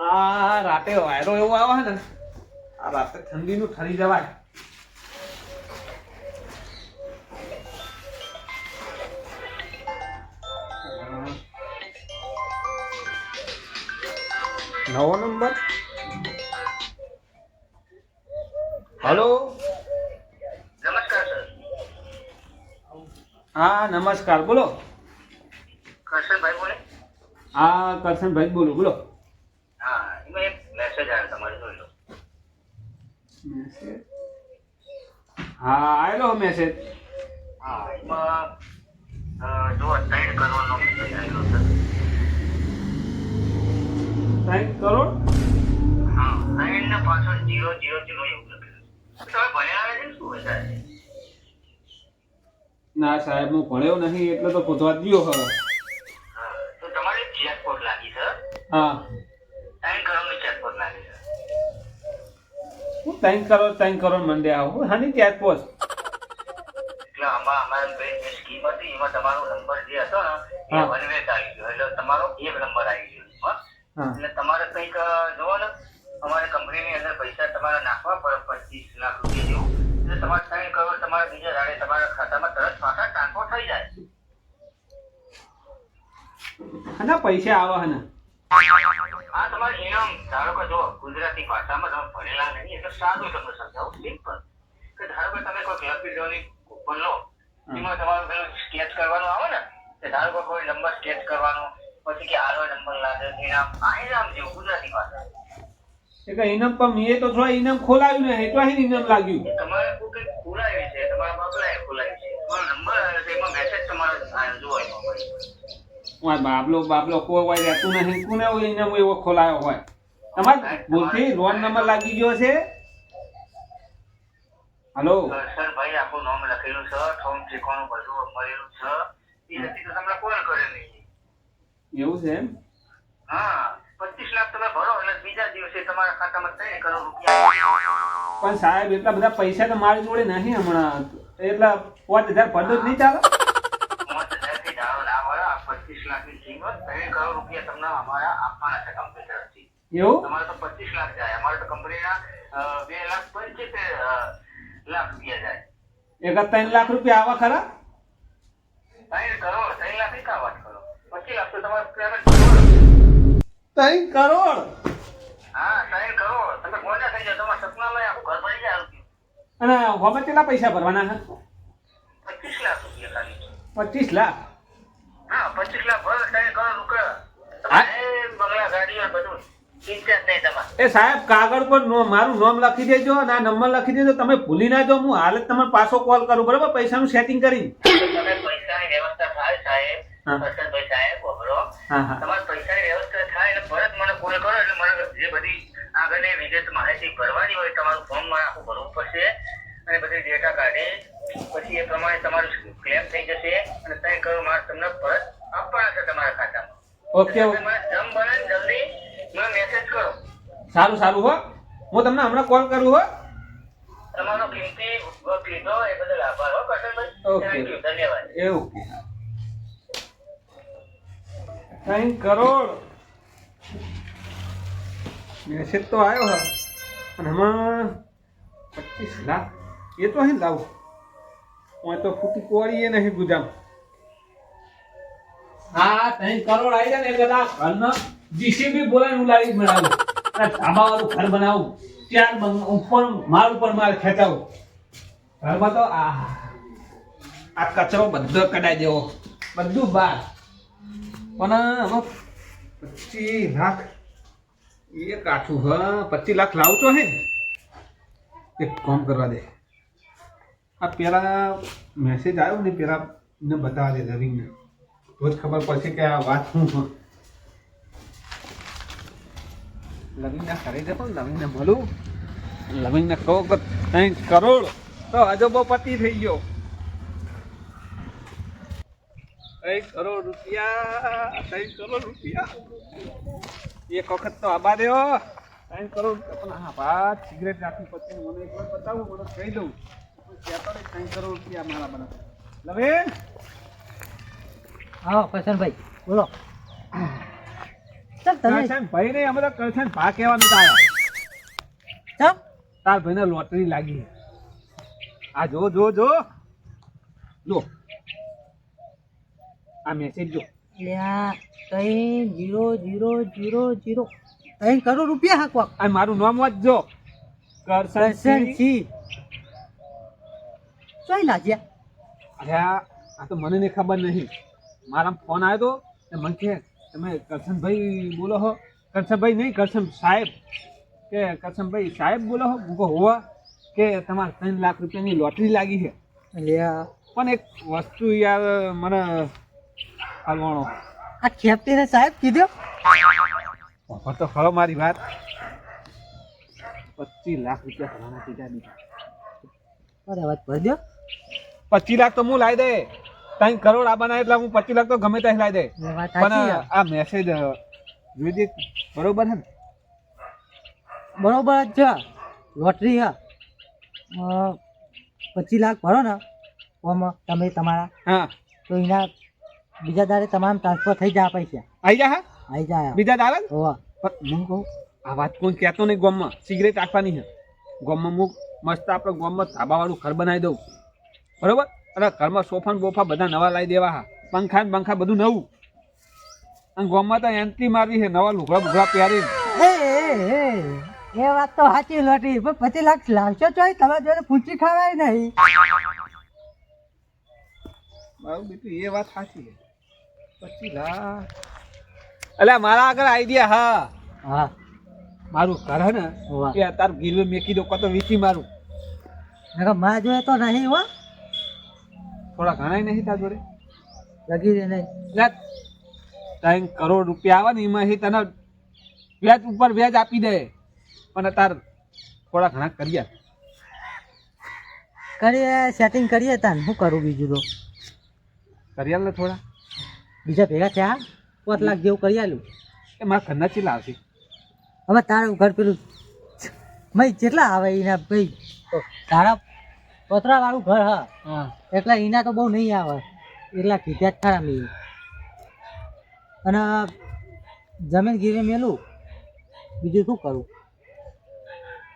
આ રાતે વાયરો એવો આવે ને, આ રાતે ઠંડીનું ઠરી જવાય. નવો નંબર. હલો. નમસ્કાર સર. હા નમસ્કાર, બોલો. કરશનભાઈ બોલે? હા કરશનભાઈ બોલું, બોલો. હા, એમાં એક મેસેજ આવ્યો તમારે, જોઈ લો. મેસેજ? હા આવેલો મેસેજ. હા, એમાં જો 3 કરોડનો મેસેજ આવ્યો સર. 3 કરોડ? હા, 3 ને પાછળ 000 એવું લખેલું. તમે ભણ્યા નથી શું વધારે? ના સાહેબ, હું ભણ્યો નહીં એટલે તો પૂછવા દ્યો હવે. હા, તો તમારે ચેકપોટ લાગી સર. હા. 3 કરોડની ચેકપોટ લાગી સર. હું 3 કરોડ મંડે આવું હાની ત્યાં પહોંચ. એટલે આમાં અમારી જે સ્કીમ હતી એમાં તમારો નંબર જે હતો ને એ હા. વનવેટ આવી ગયો, એટલે તમારો એક નંબર આવી ગયો. હા? હા. એટલે તમારે કંઈક જોવો ને, અમારી કંપનીની અંદર પૈસા તમારે નાખવા પડે 25 લાખ રૂપિયા જેવું. એટલે તમારે 3 કરોડ તમારે બીજા દાડે તમારા ખાતામાં તરત પાછા ટ્રાન્સફર થઈ જાય. હના પૈસા આવે હના. આ તમારે ઇનામ, ધારો કે જો ગુજરાતી ભાષામાં તમે ભણેલા નહીં એટલે સાદું તમને સમજાવું, સિમ્પલ. કે ધારો કે તમે કોઈ ક્લબ કૂપન લો, એમાં તમારું પેલું સ્કેચ કરવાનું આવે ને, કે ધારો કે કોઈ નંબર સ્કેચ કરવાનો, પછી કે આનો નંબર લાગે ઇનામ, આ ઇનામ જેવું ગુજરાતી ભાષા. એક ઇનામ પણ મેં તો થોડા ઇનામ ખોલાવ્યું ને એટલે અહીં ઇનામ લાગ્યું. એ તમારે કોઈ ખોલાવી છે, તમારા બાપલાએ ખોલાવી છે, તમારો નંબર આવ્યો છે, એમાં મેસેજ તમારો આવ્યો જોવો એમાં મળી. બાબલો કોઈ હોય રહેતું નહીં, કોને હોય ઇનામ એવો ખોલાયો હોય. તમારે ભૂલથી રોન નંબર લાગી ગયો છે. હલો. સર ભાઈ આપણું નામ લખેલું છે, ફોર્મ ઠેકાણું બધું મળેલું છે, એ નથી તો તમને કોલ કરે નહીં. એવું છે એમ? હા, 25 લાખ તમે ભરો એટલે બીજા દિવસે તમારા ખાતામાં 3 કરોડ રૂપિયા. પણ સાહેબ એટલા બધા પૈસા તો મારી જોડે નહીં હમણાં, એટલે 5000 ભરતો જ નહીં ચાલે. 5000 થી ધારો ના ભરો, 25 લાખની કિંમત 3 કરોડ રૂપિયા તમને અમારા આપવાના છે કંપની તરફથી. એવું? તમારે તો 25 લાખ જાય, અમારે તો કંપનીના 2,75,00,000 રૂપિયા જાય. એક 3 લાખ રૂપિયા આવા ખરા? 3 કરોડ, 3 લાખ ની કા વાત કરો? 25 લાખ તો તમારે પેમેન્ટ 3 કરોડ? હા, 3 કરોડ. તમે ગોંડા થઈ જાવ, તમારા સપનામાં આખું ઘર બની જાય રૂપિયા. અને હવે કેટલા પૈસા ભરવાના છે? 25 લાખ રૂપિયા ખાલી. 25 લાખ? હા, 25 લાખ ભરો, 3 કરોડ રૂપિયા. હા? તમારે બંગલા, ગાડીઓ બધું ચિંતા જ નહીં તમારે. એ સાહેબ કાગળ પર મારું નામ લખી દેજો અને આ નંબર લખી દેજો. તમે ભૂલી ના જાઓ, હું હાલ જ તમારે પાછો કોલ કરું, બરાબર? પૈસાનું સેટિંગ કરી. તમે પૈસાની વ્યવસ્થા થાય સાહેબ, હા. કરશનભાઈ સાહેબ, બરોબર? હા હા. તમારે પૈસાની વ્યવસ્થા થાય એટલે પરત મને કોલ કરો, એટલે મને જે બધી આગળની વિગત માહિતી ભરવાની હોય તમારું ફોર્મ મારે આખું ભરવું પડશે અને બધી ડેટા કાઢી પછી એ પ્રમાણે તમારું ક્લેમ થઈ જશે અને 3 કરોડ મારે તમને પરત આપવાના છે તમારા ખાતામાં. ઓકે તમે મને જમ બને જલ્દી મને મેસેજ કરો. સારું સારું હો, હું તમને હમણાં કોલ કરું હો. તમારો કિંમતી વખત લીધો એ બદલ આભાર હો કરશનભાઈ. ઓકે. થેન્ક યુ, ધન્યવાદ. એવું 3 કરોડ મેસેજ તો આવ્યો હા, અને હમણાં 25 લાખ એ તો અહીં લાવું. હું તો ફૂટી કોળી એ નહીં ગુજામ. હા 3 કરોડ આવી જાય ને એટલે આ ઘરનો જીસીબી બોલાવીને ઉલાડી જ બનાવું અને ધાબાવાળું ઘર બનાવું, ત્યાં ઉપર માલ ખેંચાવું. ઘરમાં તો આ કચરો બધો કઢાઈ દેવો, બધું બહાર. પણ હવે 25 લાખ એ કાઠું. હા 25 લાખ લાવું છો હે. એક કામ કરવા દે, આ પેલા મેસેજ આવ્યો ને પેલા ને બતાવા દે રવિને, તો જ ખબર પડશે કે આ વાત શું છે. લવિંગના ઘરે છે પણ લવિંગને મળું, લવિંગને કહો કે 3 કરોડ તો અજોબો પતિ થઈ ગયો. 3 કરોડ રૂપિયા, 3 કરોડ રૂપિયા એક વખત તો આબા દેવો. 3 કરોડ પણ હા વાત સિગરેટ રાખી પછી મને એક વાર બતાવું, મને કહી દઉં કહેતો 3 કરોડ રૂપિયા મારા બને. લવિંગ હા કરશનભાઈ બોલો. ચાલ તમે કરશન ભાઈ ને અમે તો કરશન ભા કહેવાનું તારા ચમ તાર ભાઈને લોટરી લાગી આ જો જો જો જો આ મેસેજ જો લ્યા 3,0,0,0,0 3 કરોડ રૂપિયા હાકવા આ મારું નામ વાંચજો કરશન કરશન સી ચોઈ લાગ્યા અરે આ તો મને ને ખબર નહીં મારા ફોન આવ્યો તો મને કે તમે કરશનભાઈ બોલો હો કરશનભાઈ નહીં કરશન સાહેબ કે કરશનભાઈ સાહેબ બોલો હો હું કહું હોવા કે તમારે 3 લાખ રૂપિયાની લોટરી લાગી છે લ્યા પણ એક વસ્તુ યાર મને હાલવાનો આ કેપ્ટને સાહેબ કીધું ઓફર તો ખરો મારી વાત 25 લાખ રૂપિયા ભરવાના કીધા દીધા અરે વાત ભર દો 25 લાખ તો હું લાવી દે 3 કરોડ આવવાના એટલે હું 25 લાખ તો ગમે ત્યાં લાવી દે એ વાત પણ સાચી આ મેસેજ જોઈ દે બરોબર છે ને બરોબર જ છે લોટરી હા 25 લાખ ભરો ને ઓમાં તમે તમારા હા તો એના બીજા દાડે તમામ ટ્રાન્સફર થઈ જાય પૈસા આઈ જા હા આવી જાય બીજા દાડે હોવા પણ હું કહું આ વાત કોઈ કહેતો નહીં ગામમાં સિગરેટ રાખવાની છે ગામમાં હું મસ્ત આપણે ગામમાં ધાબાવાળું ઘર બનાવી દઉં બરોબર અને ઘરમાં સોફા ને બોફા બધા નવા લાવી દેવા હા પંખા ને બંખા બધું નવું અને ગામમાં તો એન્ટ્રી મારવી છે નવા લુગડા બુગડા પહેરી એ વાત તો સાચી લોટરી પણ 25 લાખ લાવશો ચોય તમે જોડે પૂછી ખાવાય નહીં મારું બેટું એ વાત સાચી છે 25 લાખ અલ્યા મારા આગળ આઈડિયા હા હા મારું ઘર હે ને હોવા એ અત્યારે ગીરવે મેકી દો કતો વીસી મારું નકર માં જોડે તો નહીં હો થોડા ઘણા નહીં તાર જોડે લગી દે નહીં એટલે 3 કરોડ રૂપિયા આવે ને એમાંથી તને વ્યાજ ઉપર વ્યાજ આપી દે પણ તાર થોડા ઘણા કર્યા કરીએ સેટિંગ કરીએ તાન શું કરું બીજું તો કર્યા ને થોડા બીજા ભેગા થયા 5 લાખ જેવું કરી આલું એ મારા ઘરના ચીલા આવશે હવે તારું ઘર પેલું મય જેટલા આવે એના ભાઈ તારા પતરા વાળું ઘર હા હા એટલે એના તો બહુ નહીં આવે એટલા કીધા જ ખરા મેં અને જમીન ગીરે મેલું બીજું શું કરું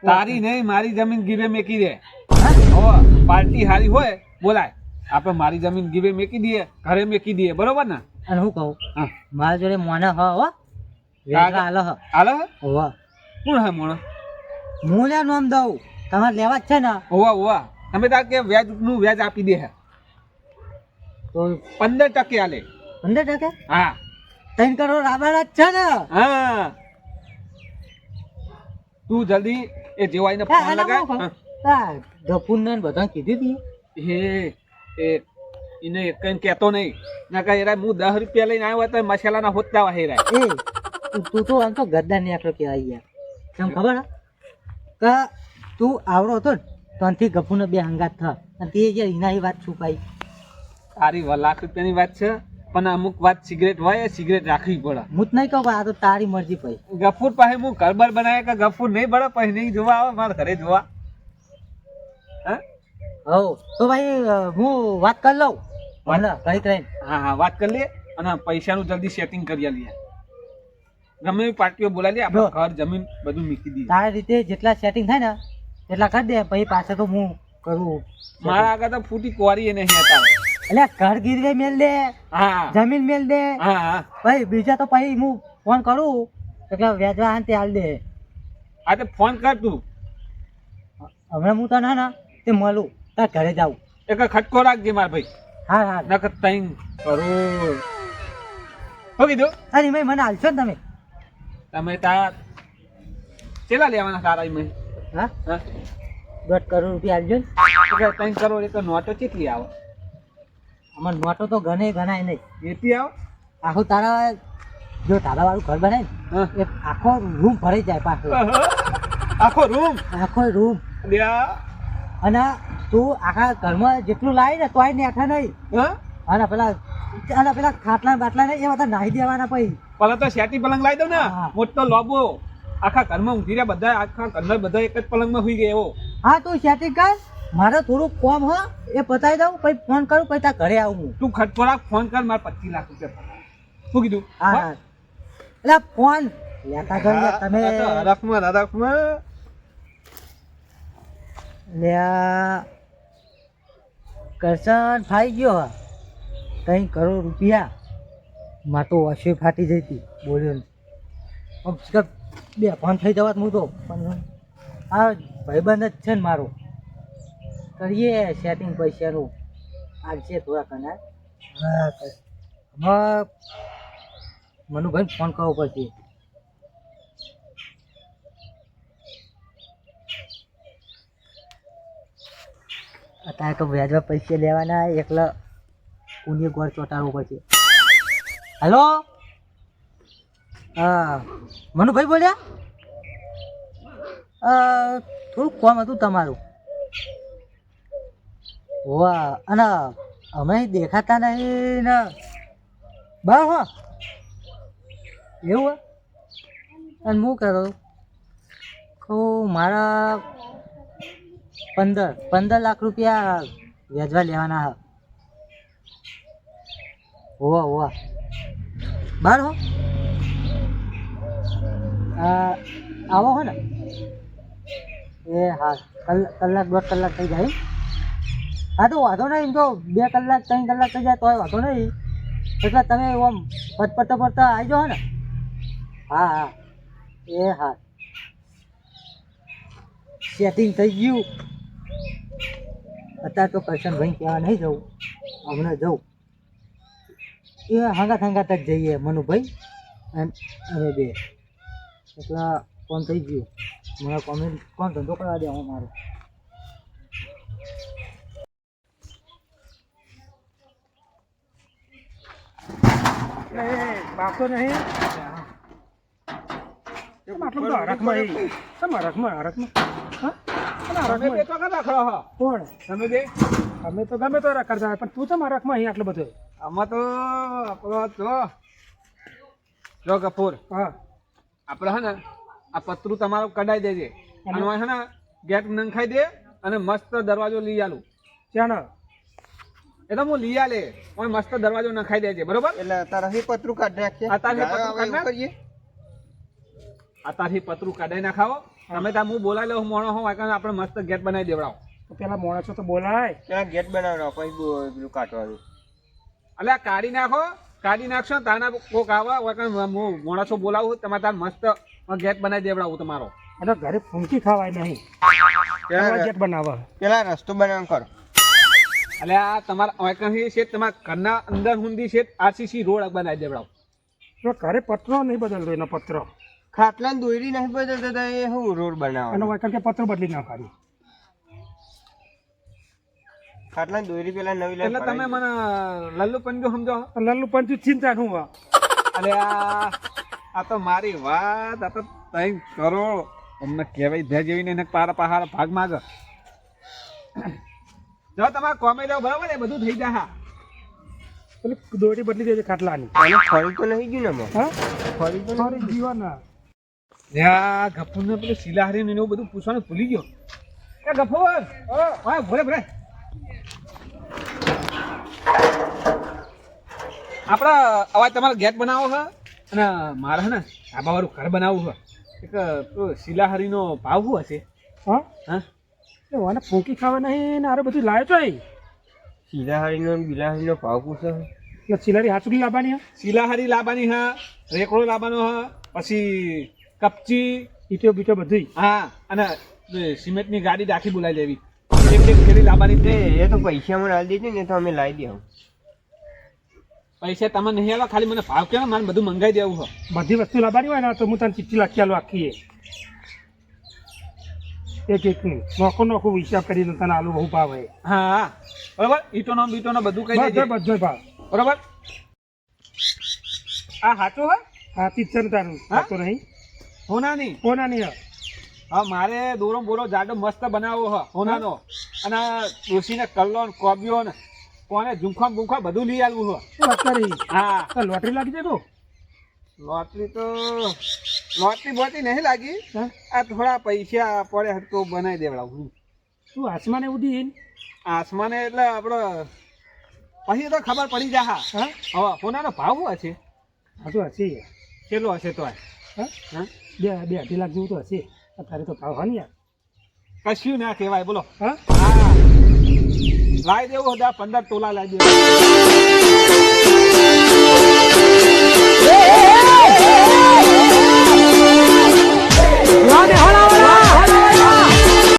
તારી નહીં મારી જમીન ગીરે મેકી દે હા? હવે પાર્ટી હારી હોય બોલાય આપણે મારી જમીન ગીરે મેકી દઈએ ઘરે મેકી દઈએ બરોબર ને અને હું કહું હા મારા જોડે મોને હ હો વેચવા આલો હ હાલો હોવા કોણ હે મોણો હું લે નામ દઉં તમારે લેવા જ છે ને હોવા હોવા તમે તાર કે વ્યાજ નું વ્યાજ આપી દે હે તો 15% આલે 15%? હા 3 કરોડ આવવાના જ છે ને હા તું જલ્દી એ જેવાઈને ફોન લગાય હા. ગફુરને ને બધાને કીધી હતી હે એ એને કઈ કહેતો નહીં ના કઈ રા હું 10 રૂપિયા લઈને આવ્યો તો મસાલાના હોતા વાહેરા એ તું તો આમ તો ગદ્દાર નીકળો કે આવી યાર કેમ ખબર હે કે તું આવડો હતો ને ત્યાંથી ગફુરને બે હંગાત થા અને તે જે એના વાત છુપાઈ તારી 1 લાખ રૂપિયાની વાત છે પણ અમુક વાત સિગરેટ હોય એ સિગરેટ રાખવી પડે હું જ નહીં કહું કે આ તો તારી મરજી પડી ગફૂર પાસે હું ઘરબર બનાવે કે ગફૂર નહીં બળે પછી નહીં જોવા આવે મારા ઘરે જોવા હા હો તો ભાઈ હું વાત કરી લઉં ભલે ઘડીક રહીને હા હા વાત કરી લે અને પૈસાનું જલ્દી સેટિંગ કરી લઈએ ગમે એવી પાર્ટીઓ બોલાવી લે આપણે જો. ઘર જમીન બધું મૂકી દઈએ તારી રીતે જેટલા સેટિંગ થાય ને એટલા કરી દે પછી પાસે તો હું કરું મારા આગળ તો ફૂટી કોરી નહીં હતા એટલે ઘર ગીરવે મેલ દે હા જમીન મેલ દે હા હા ભાઈ બીજા તો પછી હું ફોન કરું એટલે વ્યાજવા હાલ તે હાલ દે આ તો ફોન કર તું હમણાં હું તને ને તે મળું તાર ઘરે જાઉં એક ખટકો રાખજે મારા ભાઈ હા હા નકર 3 કરોડ હો કીધું અરે ભાઈ મને હાલશો ને તમે તમે તાર કેટલા લેવાના તારા એમાં હા હા 1.5 કરોડ રૂપિયા હાલજો ને 3 કરોડ એક નોટો કેટલી આવે અમાર નોટો તો ગણાય નહીં એથી આવે આખું તારા જો ધાબાવાળું ઘર બનાય ને હા. એ આખો રૂમ ભરાઈ જાય પાછો આખો રૂમ આખો રૂમ લ્યા અને તું આખા ઘરમાં જેટલું લાવી ને તોય નેઠા નહીં હા અને પેલા ખાટલા બાટલા ને એ બધા નાહી દેવાના પછી પેલા તો શેટી પલંગ લાવી દઉં ને હા. મોટો લોબો આખા ઘરમાં ઊંઘી રહ્યા બધા આખા ઘરના બધા એક જ પલંગમાં સુઈ ગયા એવો હા તું સેટિંગ કર મારે થોડુંક કોમ હ એ પતાવી દઉં પછી ફોન કરું પછી તાર ઘરે આવું હું તું ખટકો રાખ ફોન કર મારે 25 લાખ રૂપિયા શું કીધું હા હા? હા એટલે ફોન લેતા તો લે તમે હરખમાં લ્યા કરશન ફાઈ ગયો 3 કરોડ રૂપિયા માં તો વાસી ફાટી જતી બોલ્યો ને. આમ સિકપ બે ફોન થઈ જવાત હું તો પણ આ ભાઈબંધ જ છે ને મારો કરીએ સેટિંગ પૈસાનું આવશે થોડા કના. હા મનુભાઈ ફોન કરવો પડશે. અત્યારે તો વ્યાજમાં પૈસા લેવાના એકલા કુંડી ગોળ ચોટાડવું પડશે. હેલો હા મનુભાઈ બોલ્યા? થોડુંક કામ હતું તમારું. વાહ અને અમે દેખાતા નહીં ને બસ હો એવું અને હું કરો કહું મારા 15 લાખ રૂપિયા વ્યાજવા લેવાના હા. હોવા બાર હો આવો હો ને એ હા કલાક 1.5 કલાક થઈ જાય. હા તો વાંધો નહીં એમ તો 2 કલાક 3 કલાક થઈ જાય તોય વાંધો નહીં. એટલે તમે આમ પડતા આવી જાઓ ને. હા એ હા સેટિંગ થઈ ગયું. અત્યારે તો કરશનભાઈ કહેવા નહીં જવું હમણાં જવું એ હંગાત જ જઈએ મનુભાઈ અને અમે બે એટલે કોણ થઈ ગયું મને કોણ ધંધો કરવા દે હું મારો. બાપતો નહીં આટલું બધું હરખમાં કોણ તમે બે અમે તો ગમે તો કરતા પણ તું તો હરખમાં અહીં આટલું બધું. આમાં તો આપણો જો ગફૂર હા આપણે હે ને આ પતરું તમારું કઢાઈ દેજે અને હે ને ગેટ નંખાઈ દે અને મસ્ત દરવાજો લઈ આલું. ચાલો એ તો હું લઈ આલે પણ મસ્ત દરવાજો નખાઈ દેજે બરોબર. એટલે તારાથી પતરું કાઢી નાખીએ. આતાથી પતરું કાઢી નાખાવો તમે ત્યાં હું બોલાવી લઉં મોણો હો આપણે મસ્ત ગેટ બનાવી દેવડાવો. તો પેલા માણસો તો બોલાય ત્યાં ગેટ બનાવવાનો પછી પેલું કાઢવાનું. એટલે આ કાઢી નાખશો તાના કોક આવા હું મોણસો બોલાવું તમારે ત્યાં મસ્ત ગેટ બનાવી દેવડાવું તમારો. અને ઘરે ફૂંકી ખાવાય નહીં ગેટ બનાવવા પેલા રસ્તો બનાવવાનો કરો. એટલે આ તમારા છે તમારા ઘરના અંદર હુંદી છે આરસીસી રોડ બનાવી દેવડાવો. તો ઘરે પત્રો નહીં બદલતો એનો પત્રો ખાટલા દોરી નહીં બદલતા તો એ શું રોડ એનો બનાવવાનો. વાયકણ કે પત્રો બદલી નાખવાની. ખાટલા દોરી પેલા નવી એટલે તમે મને લલ્લુ પંજો સમજો. લલ્લુ પંચી ચિંતા શું હોય અલે આ તો મારી વાત આ તો 3 કરોડ અમને કહેવાય ધ્યા જેવી ને પારા પહાડ ભાગ માગ જો તમારે કોમેડી જાવ બરાબર એ બધું થઈ જાય. પેલી દોરી બદલી દેજે ખાટલાની. ફરી તો નહીં ગયું ને હા ફરી તો ફરી જીવાના ગફુર ને પેલું શિલાહારી ને એવું બધું પૂછવાનું ભૂલી ગયો. એ ગફુર હા ભલે આપડા અવાજ તમારે ગેટ બનાવો છે અને મારે હે ને ધાબા વાળું ઘર બનાવવું છે. એક શિલાહારી નો ભાવ શું હશે? હા હા એ વાને ફૂંકી ખાવા નહીં ને આરે બધું લાવ્યો તો શિલાહારીનો બિલાહારીનો ભાવ પૂછો. એટલે સિલારી હાચુડી લાવવાની હે શિલાહારી લાવવાની હા, રેકડો લાવવાનો હા, પછી કપચી ઈટો બીટો બધું. હા અને સિમેન્ટની ગાડી રાખી બોલાવી લેવી. એક થેલી લાવવાની. એ તો પૈસા મને આલી દીધી ને તો અમે લાવી દઉં. પૈસા તમે નહીં આલો ખાલી મને ભાવ કેવો મારે બધું મંગાવી દેવું છે. બધી વસ્તુ લાવવાની હોય ને તો હું તને ચિઠ્ઠી લખી આલું આખી એકની નોખો હિસાબ કરીને તને આલુ બહુ ભાવ હોય. હા બરોબર ઈટોનો બીટોનો બધું કહી દેજે બધો ભાવ બરોબર. આ સાચું હે? હા તીચર તારું સાચો નહીં હોનાની કોનાની હે હા મારે દોરો બોરો જાડો મસ્ત બનાવવો હ હોનાનો અને ડોસીને કલ્લો ને કોબીઓ ને કોને ઝુંખા બુંખા બધું લઈ આવવું હ. કરી હા લોટરી લાગી જાય તો લોટરી બોટરી નહીં લાગી. આ થોડા પૈસા પડે તો બનાવી દેવડાવું. તું આસમાને ઉડી આસમાને એટલે આપડે પછી તો ખબર પડી જા. હા હવે હોનાનો ભાવ શું છે? હા તો હશે કેટલો હશે તો હા બે 2.5 લાખ જેવું તો હશે અત્યારે તો ભાવ હા ને યાર કશું ના કહેવાય બોલો હા હા લાવી દેવું હતા 15 તોલા લાવી દેવું